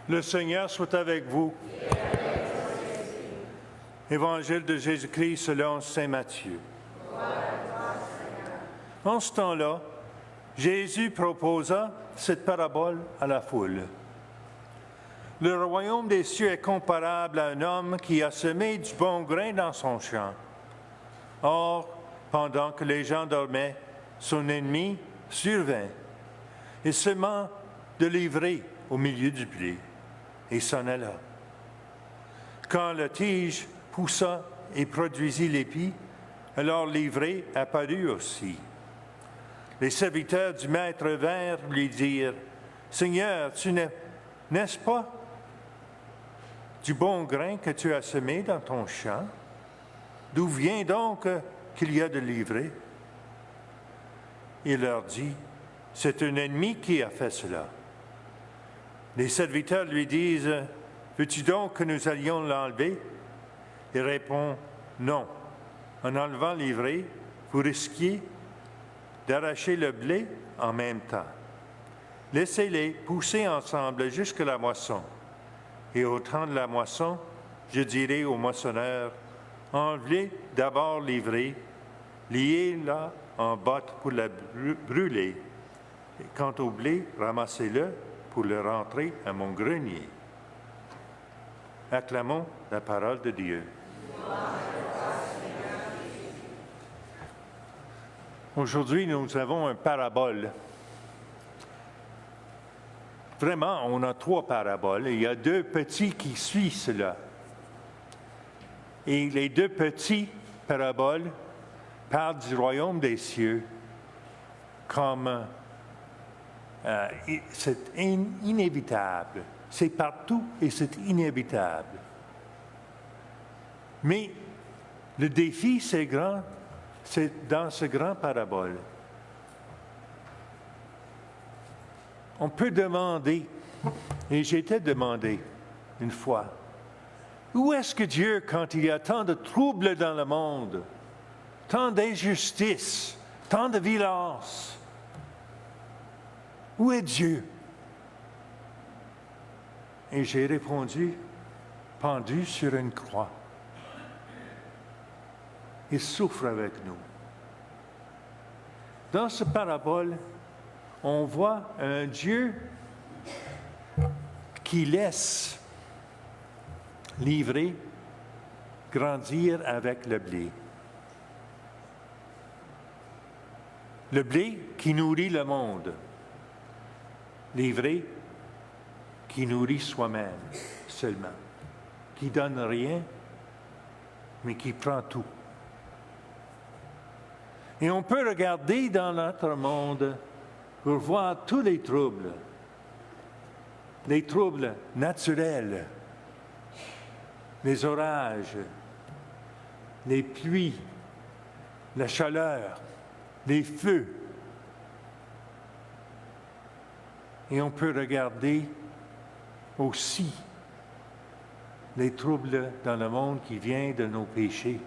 Le Seigneur soit avec vous. Évangile de Jésus-Christ selon saint Matthieu. En ce temps-là, Jésus proposa cette parabole à la foule. Le royaume des cieux est comparable à un homme qui a semé du bon grain dans son champ. Or, pendant que les gens dormaient, son ennemi survint et sema de l'ivraie au milieu du blé et s'en alla. Quand la tige poussa et produisit l'épi, alors l'ivraie apparut aussi. Les serviteurs du maître vinrent lui dire, « Seigneur, n'est-ce pas du bon grain que tu as semé dans ton champ? D'où vient donc qu'il y a de l'ivraie? » Il leur dit, « C'est un ennemi qui a fait cela. » Les serviteurs lui disent, « Veux-tu donc que nous allions l'enlever? » Il répond, « Non. En enlevant l'ivraie, vous risquiez d'arracher le blé en même temps. Laissez-les pousser ensemble jusqu'à la moisson. Et au temps de la moisson, je dirai aux moissonneurs, enlevez d'abord l'ivraie, liez-la en botte pour la brûler. Et quant au blé, ramassez-le pour le rentrer à mon grenier. » Acclamons la parole de Dieu. Aujourd'hui, nous avons une parabole. Vraiment, on a 3 paraboles. Il y a 2 petits qui suivent cela. Et les 2 petits paraboles parlent du royaume des cieux comme c'est inévitable. C'est partout et c'est inévitable. Mais le défi, c'est grand. C'est dans ce grand parabole. On peut demander, et j'ai été demandé une fois, où est-ce que Dieu, quand il y a tant de troubles dans le monde, tant d'injustice, tant de violence, où est Dieu? Et j'ai répondu, pendu sur une croix. Il souffre avec nous. Dans ce parabole, on voit un Dieu qui laisse l'ivraie grandir avec le blé. Le blé qui nourrit le monde. L'ivraie qui nourrit soi-même seulement. Qui donne rien, mais qui prend tout. Et on peut regarder dans notre monde pour voir tous les troubles naturels, les orages, les pluies, la chaleur, les feux. Et on peut regarder aussi les troubles dans le monde qui viennent de nos péchés.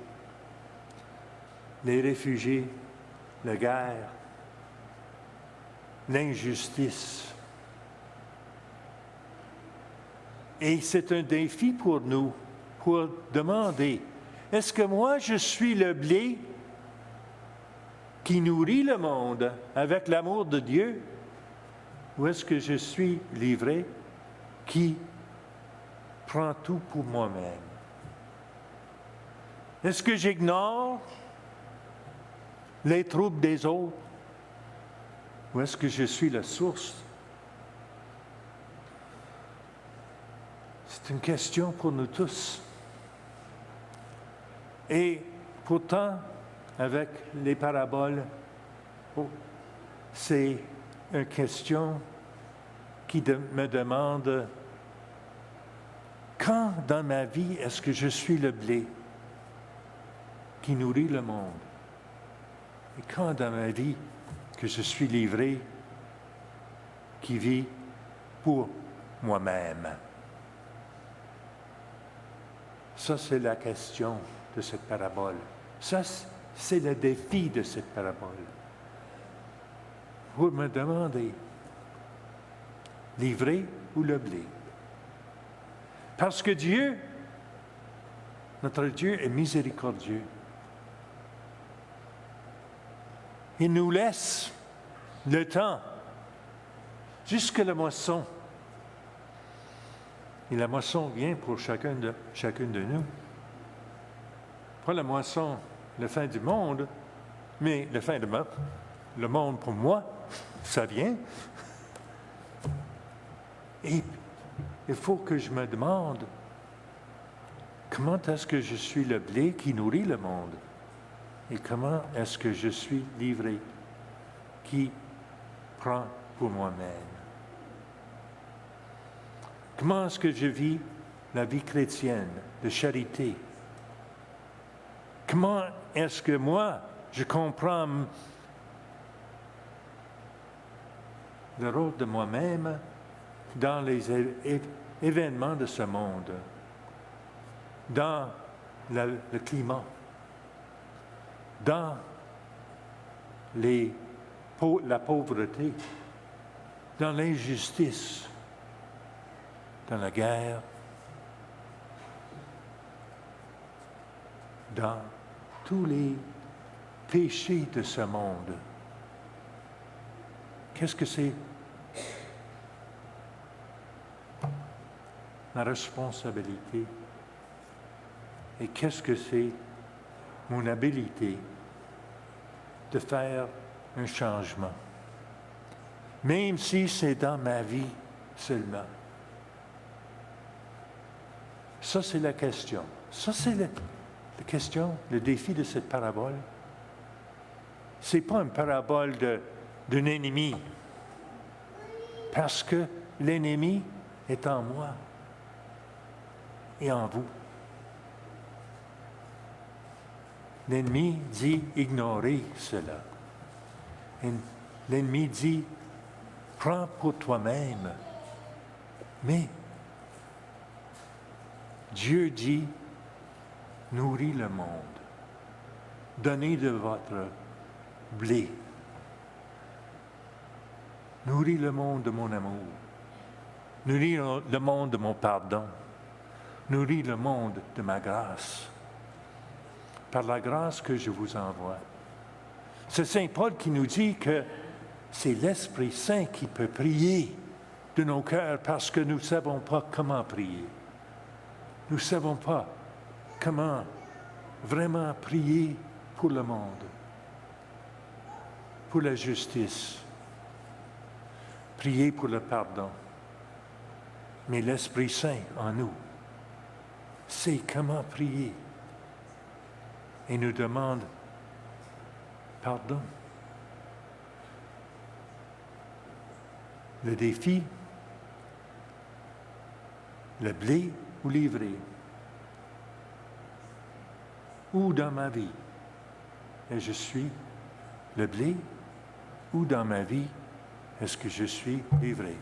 Les réfugiés, la guerre, l'injustice. Et c'est un défi pour nous, pour demander, est-ce que moi je suis le blé qui nourrit le monde avec l'amour de Dieu, ou est-ce que je suis l'ivraie qui prend tout pour moi-même? Est-ce que j'ignore les troubles des autres? Ou est-ce que je suis la source? C'est une question pour nous tous. Et pourtant, avec les paraboles, c'est une question qui me demande quand dans ma vie est-ce que je suis le blé qui nourrit le monde? Et quand dans ma vie que je suis l'ivraie qui vit pour moi-même? Ça, c'est la question de cette parabole. Ça, c'est le défi de cette parabole. Vous me demandez, l'ivraie ou le blé? Parce que Dieu, notre Dieu, est miséricordieux. Il nous laisse le temps jusqu'à la moisson. Et la moisson vient pour chacune de nous. Pas la moisson, la fin du monde, mais la fin de le monde pour moi, ça vient. Et il faut que je me demande, comment est-ce que je suis le blé qui nourrit le monde? Et comment est-ce que je suis livré, qui prend pour moi-même? Comment est-ce que je vis la vie chrétienne de charité? Comment est-ce que moi, je comprends le rôle de moi-même dans les événements de ce monde, dans le climat, dans la pauvreté, dans l'injustice, dans la guerre, dans tous les péchés de ce monde. Qu'est-ce que c'est? Ma responsabilité. Et qu'est-ce que c'est mon habilité de faire un changement? Même si c'est dans ma vie seulement. Ça, c'est la question. Ça, c'est la question, le défi de cette parabole. Ce n'est pas une parabole d'un ennemi, parce que l'ennemi est en moi et en vous. L'ennemi dit ignorer cela. L'ennemi dit prends pour toi-même. Mais Dieu dit nourris le monde. Donnez de votre blé. Nourris le monde de mon amour. Nourris le monde de mon pardon. Nourris le monde de ma grâce. Par la grâce que je vous envoie. C'est Saint Paul qui nous dit que c'est l'Esprit Saint qui peut prier de nos cœurs parce que nous ne savons pas comment prier. Nous ne savons pas comment vraiment prier pour le monde, pour la justice, prier pour le pardon. Mais l'Esprit Saint en nous sait comment prier et nous demande pardon. Le défi, le blé ou l'ivraie, où dans ma vie et je suis le blé, ou dans ma vie est-ce que je suis l'ivraie?